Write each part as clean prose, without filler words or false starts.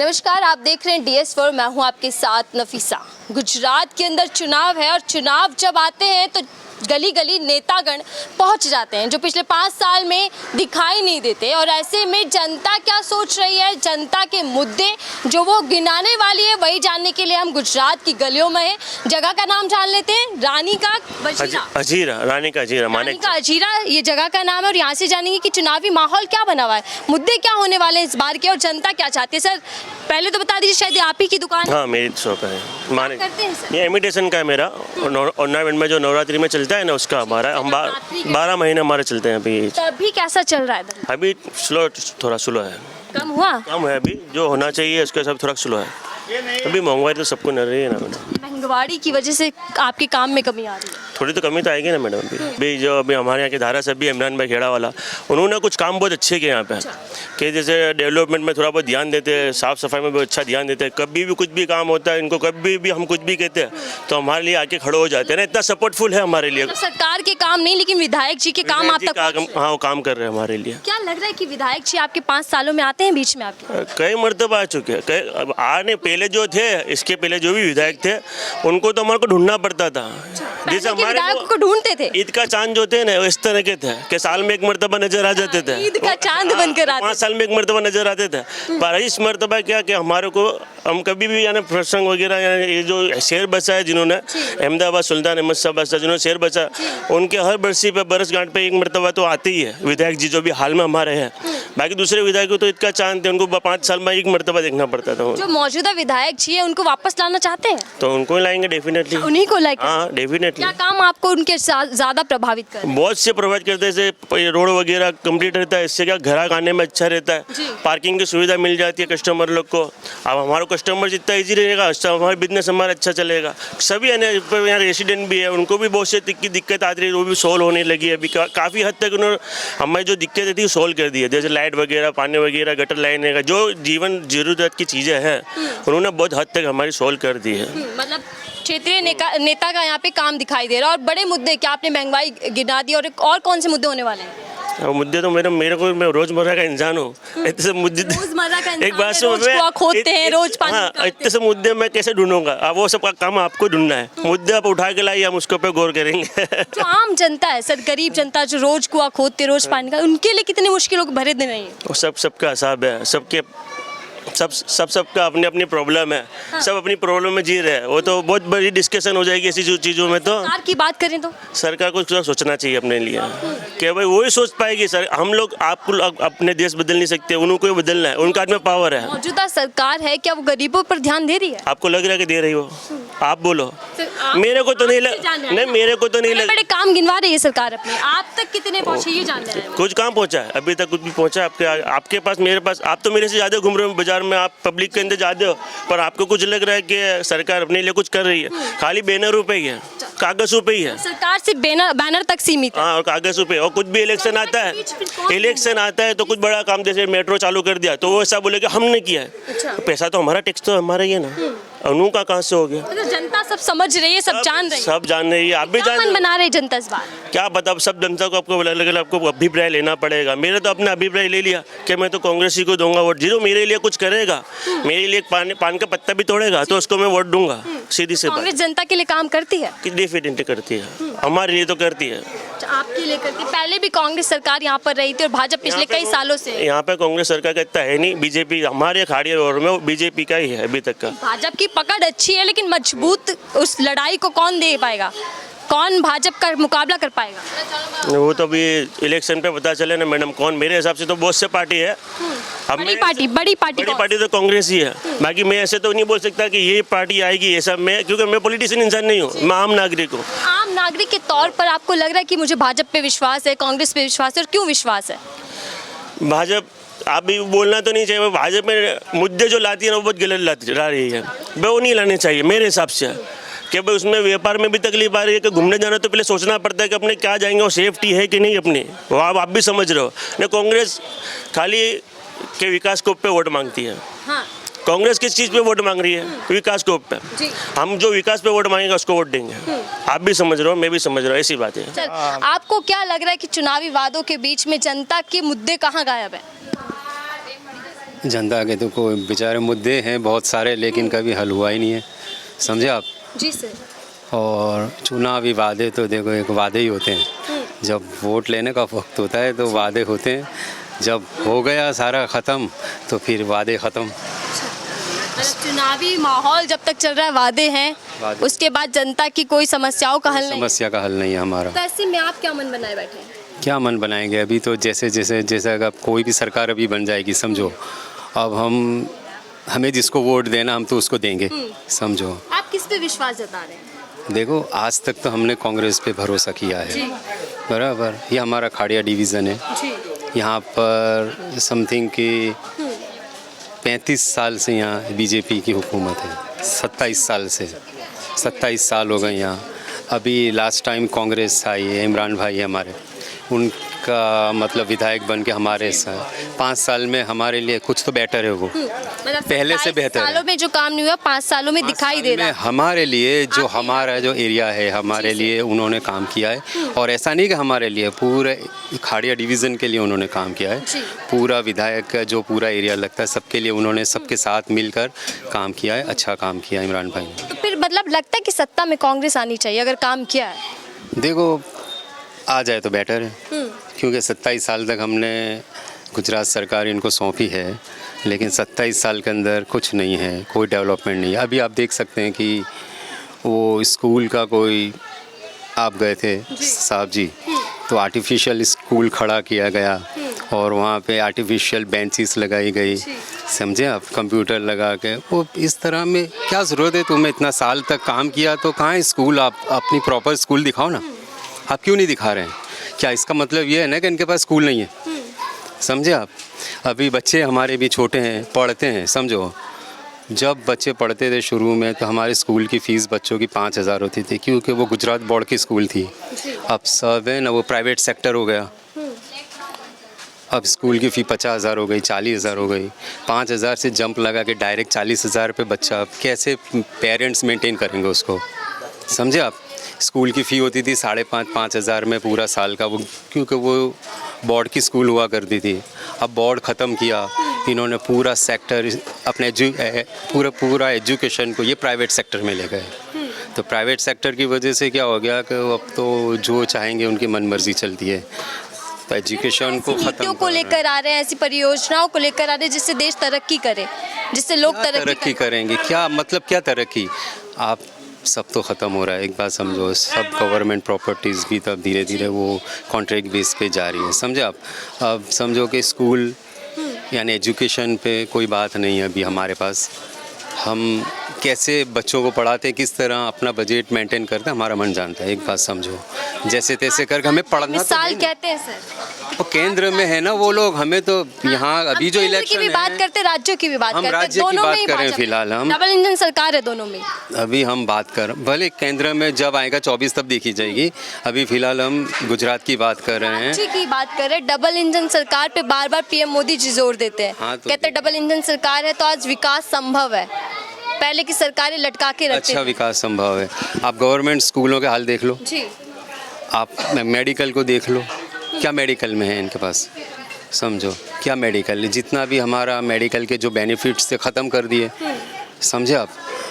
नमस्कार, आप देख रहे हैं DS4। मैं हूं आपके साथ नफीसा। गुजरात के अंदर चुनाव है और चुनाव जब आते हैं तो गली गली नेतागण पहुंच जाते हैं जो पिछले 5 साल में दिखाई नहीं देते। और ऐसे में जनता क्या सोच रही है, जनता के मुद्दे जो वो गिनाने वाली है, वही जानने के लिए हम गुजरात की गलियों में हैं। जगह का नाम जान लेते हैं, रानी का अजीरा। रानी का अजीरा ये जगह का नाम है। और यहाँ से जानेंगे कि चुनावी माहौल क्या बना हुआ है, मुद्दे क्या होने वाले हैं इस बार के और जनता क्या चाहती है। सर पहले तो बता दीजिए, शायद आप ही की दुकान है? हाँ, मेरी शॉप है। माने करते हैं सर? ये इमिटेशन का है मेरा। ऑर्नामेंट में जो नवरात्रि में चलता है ना, उसका हमारा हम 12 महीने हमारे चलते हैं। अभी कैसा चल रहा है? अभी थोड़ा स्लो है। कम है अभी, जो होना चाहिए उसके सब थोड़ा स्लो है। अभी महंगाई तो सबको नड़ रही है ना मैडम। महंगाई की वजह से आपके काम में कमी आ रही है? थोड़ी तो कमी तो आएगी ना मैडम। अभी हमारे यहाँ के धारासभ्य इमरान भाई खेड़ा वाला, उन्होंने कुछ काम बहुत अच्छे किए यहाँ पे। कि जैसे डेवलपमेंट में थोड़ा बहुत ध्यान देते हैं, साफ सफाई में बहुत अच्छा ध्यान देते हैं। कभी भी कुछ भी काम होता है, इनको कभी भी हम कुछ भी कहते हैं तो हमारे लिए आके खड़े हो जाते हैं ना। इतना सपोर्टफुल है हमारे लिए। सरकार के काम नहीं, लेकिन विधायक जी के काम आप तक। हाँ, वो काम कर रहे हैं हमारे लिए। क्या लग रहा है कि विधायक जी आपके 5 सालों में आते हैं बीच में आपके? कई मरतबा आ चुके हैं। आने पहले जो थे, इसके पहले जो भी विधायक थे, उनको तो हमारे को ढूंढना पड़ता था। जैसे हमारे को ढूंढते थे। ईद का चांद जो थे ना, इस तरह के थे कि साल में एक मरतबा नजर आ जाते थे। ईद का चांद बनकर आते, 5 साल में एक मरतबा नजर आते थे। पर इस मरतबा क्या कि हमारे को, हम कभी भी यानी प्रसंग वगैरह, ये जो शहर बचा है जिन्होंने, अहमदाबाद सुल्तान अहमद साहब बचा, जिन्होंने शहर बचा, उनके हर बरसी पे बरसगांठ पे एक मरतबा तो आते ही है विधायक जी, जो भी हाल में हमारे हैं। बाकी दूसरे विधायक तो ईद का चांद थे, उनको 5 साल में एक मरतबा देखना पड़ता था। जो मौजूदा विधायक जी है उनको वापस लाना चाहते हैं तो उनको ही लाएंगे डेफिनेटली। उन्हीं को लाएंगे? हाँ, डेफिनेटली। क्या काम आपको उनके ज्यादा प्रभावित करते हैं? बहुत से प्रभावित करते हैं। जैसे रोड वगैरह कंप्लीट रहता है, इससे क्या घर आने में अच्छा रहता है, पार्किंग की सुविधा मिल जाती है कस्टमर लोग को। अब हमारा कस्टमर जितना इजी रहेगा, हमारा बिजनेस हमारा अच्छा चलेगा। सभी यहाँ रेसिडेंट भी है, उनको भी बहुत से दिक्कत आती रही, वो भी सोल्व होने लगी है। अभी काफ़ी हद तक उन्होंने हमारी जो दिक्कतें थी सोल्व कर दी है। जैसे लाइट वगैरह, पानी वगैरह, गटर लाइन का, जो जीवन जरूरत की चीज़ें हैं, उन्होंने बहुत हद तक हमारी सोल्व कर दी है। मतलब क्षेत्रीय नेता का यहाँ पे काम दिखाई दे रहा है। और बड़े मुद्दे क्या आपने महंगाई गिना दी, और कौन से मुद्दे होने वाले हैं? मुद्दे तो मेरे को, मैं रोजमर्रा का इंसान हूँ। इतने से मुद्दे, एक बात से खोदते हैं रोज पानी। हाँ, इतने से मुद्दे मैं कैसे ढूंढूंगा? अब वो सब का काम आपको ढूंढना है। मुद्दे आप उठा के लाइए, हम उसके ऊपर गौर करेंगे। जो आम जनता है सर, गरीब जनता जो रोज कुआं खोदते, रोज पानी का, उनके लिए कितनी मुश्किलों को भरे दिन है? सबका हिसाब है, सबका अपनी अपनी प्रॉब्लम है। हाँ। सब अपनी प्रॉब्लम में जी रहे हैं। वो तो बहुत बड़ी डिस्कशन हो जाएगी ऐसी चीज़ों में। तो सरकार की बात करें तो सरकार को कुछ सोचना चाहिए अपने लिए कि भाई वही सोच पाएगी। सर हम लोग आपको अपने देश बदल नहीं सकते, उनको ही बदलना है, उनका हाथ में पावर है। मौजूदा सरकार है, क्या वो गरीबों पर ध्यान दे रही है? आपको लग रहा है कि दे रही हो? आप बोलो। मेरे को तो नहीं नहीं, मेरे को तो नहीं लग। बड़े काम गिनवा रही है सरकार अपने, आप तक कितने पहुंचे ये जानना है? कुछ काम पहुंचा है? अभी तक कुछ भी पहुंचा आपके पास, मेरे पास? आप तो मेरे से ज़्यादा घूम रहे हो बाजार में, आप पब्लिक के अंदर जाते हो, पर आपको कुछ लग रहा है कि सरकार अपने लिए कुछ कर रही है? खाली बैनरों पे ही है, कागजों पे ही है। सरकार सिर्फ बैनर तक सीमित है। हाँ, और कागजों पे। और कुछ भी इलेक्शन आता है तो कुछ बड़ा काम, जैसे मेट्रो चालू कर दिया तो वो ऐसा बोले कि हमने किया है। पैसा तो हमारा, टैक्स तो हमारा ही है ना। उनका कहाँ से हो गया? जनता सब समझ रही है, सब जान रही है। आप भी जान बना रहे जनता इस बार। क्या पता, सब जनता को आपको अलग-अलग आपको अभिप्राय लेना पड़ेगा। मेरे तो अपना अभिप्राय ले लिया कि मैं तो कांग्रेस ही को दूंगा वोट। जो मेरे लिए कुछ करेगा, मेरे लिए पान का पत्ता भी तोड़ेगा तो उसको मैं वोट दूंगा। सीधी से बात। कांग्रेस जनता के लिए काम करती है? डेफिनेटली करती है, हमारे लिए तो करती है। आपके लिए करती है? पहले भी कांग्रेस सरकार यहाँ पर रही थी और भाजपा पिछले कई सालों से। यहाँ पे कांग्रेस सरकार का इतना है नहीं, बीजेपी हमारे अखाड़े और में बीजेपी का ही है अभी तक का। भाजपा की पकड़ अच्छी है, लेकिन मजबूत उस लड़ाई को कौन दे पाएगा? कौन भाजपा का मुकाबला कर पाएगा? वो तो अभी इलेक्शन पे पता चले ना मैडम। कौन? मेरे हिसाब से तो बहुत से पार्टी है। बड़ी पार्टी तो कांग्रेस ही है। बाकी मैं ऐसे तो नहीं बोल सकता कि ये पार्टी आएगी ये सब में, क्योंकि मैं पॉलिटिशियन इंसान नहीं हूँ, मैं आम नागरिक हूँ। आम नागरिक के तौर पर आपको लग रहा है कि मुझे भाजपा पे विश्वास है, कांग्रेस पे विश्वास है, और क्यों विश्वास है? भाजपा, आप भी बोलना तो नहीं चाहिए। भाजपा में मुद्दे जो लाती है ना, वो बहुत गलत ला रही है। वो नहीं लाने चाहिए मेरे हिसाब से। कि भाई उसमें व्यापार में भी तकलीफ आ रही है कि घूमने जाना तो पहले सोचना पड़ता है कि अपने क्या जाएंगे और सेफ्टी है कि नहीं अपनी। वो आप भी समझ रहे हो ना। कांग्रेस खाली के विकास को पे वोट मांगती है। हाँ। कांग्रेस किस चीज़ पे वोट मांग रही है? विकास को पे। हम जो विकास पे वोट मांगेंगे उसको वोट देंगे। आप भी समझ रहे हो, मैं भी समझ रहा हूँ, ऐसी बात है। आपको क्या लग रहा है कि चुनावी वादों के बीच में जनता के मुद्दे कहाँ गायब है? जनता के तो कोई बेचारे मुद्दे हैं बहुत सारे, लेकिन कभी हल हुआ ही नहीं है, समझे आप। जी सर। और चुनावी वादे तो देखो एक वादे ही होते हैं, जब वोट लेने का वक्त होता है तो वादे होते हैं, जब हो गया सारा ख़त्म तो फिर वादे ख़त्म। मतलब चुनावी माहौल जब तक चल रहा है वादे हैं, वादे। उसके बाद जनता की कोई समस्याओं का हल नहीं। समस्या का हल नहीं है हमारा। तो ऐसे में आप क्या मन बनाए बैठे हैं? क्या मन बनाएंगे, अभी तो जैसे अगर कोई भी सरकार अभी बन जाएगी समझो, अब हमें जिसको वोट देना हम तो उसको देंगे, समझो। आप किस पे विश्वास जता रहे हैं? देखो आज तक तो हमने कांग्रेस पे भरोसा किया है, बराबर। ये हमारा खाड़िया डिवीज़न है, यहाँ पर समथिंग की 35 साल से यहाँ बीजेपी की हुकूमत है, 27 साल से 27 साल हो गए यहाँ। अभी लास्ट टाइम कांग्रेस आई है, इमरान भाई है हमारे, उनका मतलब विधायक बन के हमारे 5 साल में हमारे लिए कुछ तो बेटर है वो, मतलब पहले से 27 बेहतर है। सालों में जो काम नहीं हुआ 5 सालों में दिखाई दे रहा है। हमारे लिए जो हमारा जो एरिया है हमारे लिए उन्होंने काम किया है, और ऐसा नहीं कि हमारे लिए, पूरे खाड़िया डिवीज़न के लिए उन्होंने काम किया है। पूरा विधायक का जो पूरा एरिया लगता है सबके लिए उन्होंने सबके साथ मिलकर काम किया है, अच्छा काम किया इमरान भाई ने। तो फिर मतलब लगता है कि सत्ता में कांग्रेस आनी चाहिए अगर काम किया है? देखो आ जाए तो बेटर है, क्योंकि 27 साल तक हमने गुजरात सरकार इनको सौंपी है, लेकिन 27 साल के अंदर कुछ नहीं है, कोई डेवलपमेंट नहीं है। अभी आप देख सकते हैं कि वो स्कूल का कोई, आप गए थे साहब जी, तो आर्टिफिशियल स्कूल खड़ा किया गया और वहाँ पे आर्टिफिशियल बेंचेस लगाई गई, समझे आप, कंप्यूटर लगा के। वो इस तरह में क्या ज़रूरत है, तुम्हें इतना साल तक काम किया तो कहाँ है स्कूल, आप अपनी प्रॉपर स्कूल दिखाओ ना, आप क्यों नहीं दिखा रहे हैं? क्या इसका मतलब ये है ना कि इनके पास स्कूल नहीं है, समझे आप। अभी बच्चे हमारे भी छोटे हैं, पढ़ते हैं, समझो। जब बच्चे पढ़ते थे शुरू में तो हमारे स्कूल की फ़ीस बच्चों की 5,000 होती थी, क्योंकि वो गुजरात बोर्ड की स्कूल थी। अब सब है ना, वो प्राइवेट सेक्टर हो गया, अब स्कूल की फ़ी 50,000 हो गई, 40,000 हो गई। 5,000 से जंप लगा के डायरेक्ट 40,000 पे बच्चा, कैसे पेरेंट्स मेंटेन करेंगे उसको, समझे आप। स्कूल की फ़ी होती थी 5,500 में पूरा साल का, वो क्योंकि वो बोर्ड की स्कूल हुआ करती थी। अब बोर्ड ख़त्म किया इन्होंने, पूरा सेक्टर अपने पूरा एजुकेशन को ये प्राइवेट सेक्टर में ले गए। तो प्राइवेट सेक्टर की वजह से क्या हो गया कि अब तो जो चाहेंगे उनकी मनमर्जी चलती है, तो एजुकेशन को नीतियों को लेकर आ रहे हैं, ऐसी परियोजनाओं को लेकर आ रहे हैं जिससे देश तरक्की करे, जिससे लोग तरक्की करेंगे। क्या मतलब, क्या तरक्की, आप सब तो ख़त्म हो रहा है, एक बात समझो। सब गवर्नमेंट प्रॉपर्टीज़ भी तब धीरे धीरे वो कॉन्ट्रैक्ट बेस पे जा रही है, समझे आप। अब समझो कि स्कूल यानी एजुकेशन पे कोई बात नहीं है अभी हमारे पास। हम कैसे बच्चों को पढ़ाते हैं, किस तरह अपना बजट मेंटेन करते हैं, हमारा मन जानता है। एक बात समझो, जैसे तैसे करके हमें पढ़ना मिसाल कहते हैं सर, वो केंद्र में है ना वो लोग, हमें तो यहाँ अभी जो इलेक्शन की भी बात करते, राज्यों की भी बात करते, हम राज्य की बात करें फिलहाल, हम डबल इंजन सरकार है दोनों में। अभी हम बात कर, भले केंद्र में जब आएगा 24 तब देखी जाएगी, अभी फिलहाल हम गुजरात की बात कर रहे हैं। राज्य की बात कर रहे हैं, डबल इंजन सरकार पे बार बार पीएम मोदी जी जोर देते हैं। हाँ, तो कहते हैं डबल इंजन सरकार है तो आज विकास संभव है, पहले की सरकारें लटका के रखते अच्छा विकास संभव है। आप गवर्नमेंट स्कूलों के हाल देख लो जी, आप मेडिकल को देख लो, क्या मेडिकल में है इनके पास, समझो क्या मेडिकल, जितना भी हमारा मेडिकल के जो बेनिफिट्स थे ख़त्म कर दिए, समझे आप।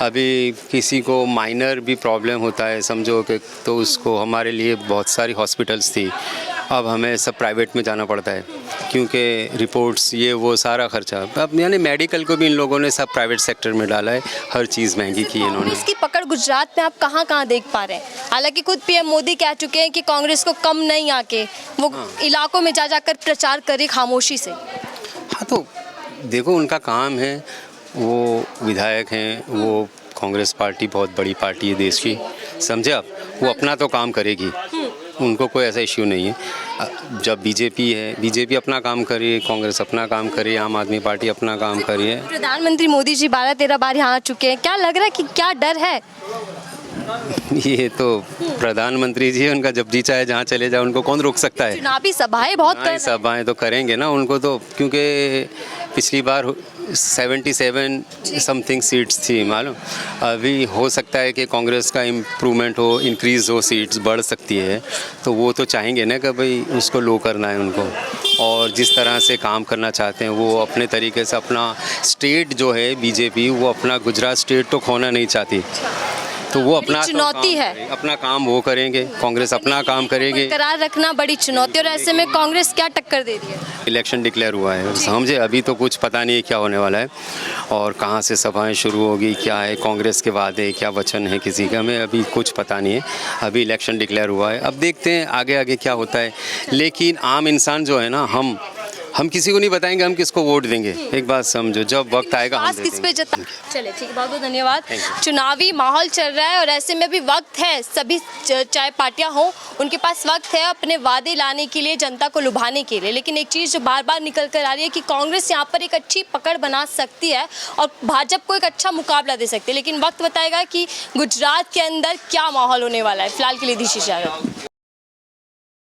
अभी किसी को माइनर भी प्रॉब्लम होता है समझो कि, तो उसको हमारे लिए बहुत सारी हॉस्पिटल्स थी, अब हमें सब प्राइवेट में जाना पड़ता है, क्योंकि रिपोर्ट्स ये वो सारा खर्चा। अब यानी मेडिकल को भी इन लोगों ने सब प्राइवेट सेक्टर में डाला है, हर चीज़ महंगी की इन्होंने। इसकी पकड़ गुजरात में आप कहाँ कहाँ देख पा रहे हैं? हालांकि खुद पीएम मोदी कह चुके हैं कि कांग्रेस को कम नहीं आके वो इलाकों में जा जाकर प्रचार करे खामोशी से। हाँ तो देखो उनका काम है, वो विधायक हैं, वो कांग्रेस पार्टी बहुत बड़ी पार्टी है देश की, समझे आप। वो अपना तो काम करेगी, उनको कोई ऐसा इश्यू नहीं है। जब बीजेपी है, बीजेपी अपना काम करे, कांग्रेस अपना काम करे, आम आदमी पार्टी अपना काम करे। प्रधानमंत्री मोदी जी 12-13 बार यहाँ आ चुके हैं, क्या लग रहा है कि क्या डर है? ये तो प्रधानमंत्री जी है, उनका जब जी चाहे जहाँ चले जाए, उनको कौन रोक सकता है। चुनावी सभाएं बहुत कर रहे हैं। सभाएं तो करेंगे ना उनको तो, क्योंकि पिछली बार 77 समथिंग सीट्स थी मालूम। अभी हो सकता है कि कांग्रेस का इम्प्रूवमेंट हो, इंक्रीज़ हो, सीट्स बढ़ सकती है, तो वो तो चाहेंगे ना कि भाई उसको लो करना है उनको। और और जिस तरह से काम करना चाहते हैं वो अपने तरीके से अपना स्टेट जो है बीजेपी वो अपना गुजरात स्टेट तो खोना नहीं चाहती, तो वो अपना चुनौती है। अपना काम वो करेंगे, कांग्रेस अपना काम करेगी। करार रखना बड़ी चुनौती, और ऐसे में कांग्रेस क्या टक्कर दे रही है? इलेक्शन डिक्लेयर हुआ है, समझे, अभी तो कुछ पता नहीं है क्या होने वाला है और कहाँ से सभाएं शुरू होगी, क्या है कांग्रेस के वादे, क्या वचन है किसी का, हमें अभी कुछ पता नहीं है। अभी इलेक्शन डिक्लेयर हुआ है, अब देखते हैं आगे आगे क्या होता है। लेकिन आम इंसान जो है ना, हम किसी को नहीं बताएंगे हम किसको वोट देंगे, एक बात समझो, जब वक्त आएगा हम दे किस पे देंगे। जता। चलिए ठीक है, बहुत बहुत धन्यवाद। चुनावी माहौल चल रहा है और ऐसे में भी वक्त है, सभी चाहे पार्टियां हो उनके पास वक्त है अपने वादे लाने के लिए, जनता को लुभाने के लिए। लेकिन एक चीज़ जो बार बार निकल कर आ रही है कि कांग्रेस यहाँ पर एक अच्छी पकड़ बना सकती है और भाजपा को एक अच्छा मुकाबला दे सकती है, लेकिन वक्त बताएगा कि गुजरात के अंदर क्या माहौल होने वाला है। फिलहाल के लिए दीजिए इजाज़त।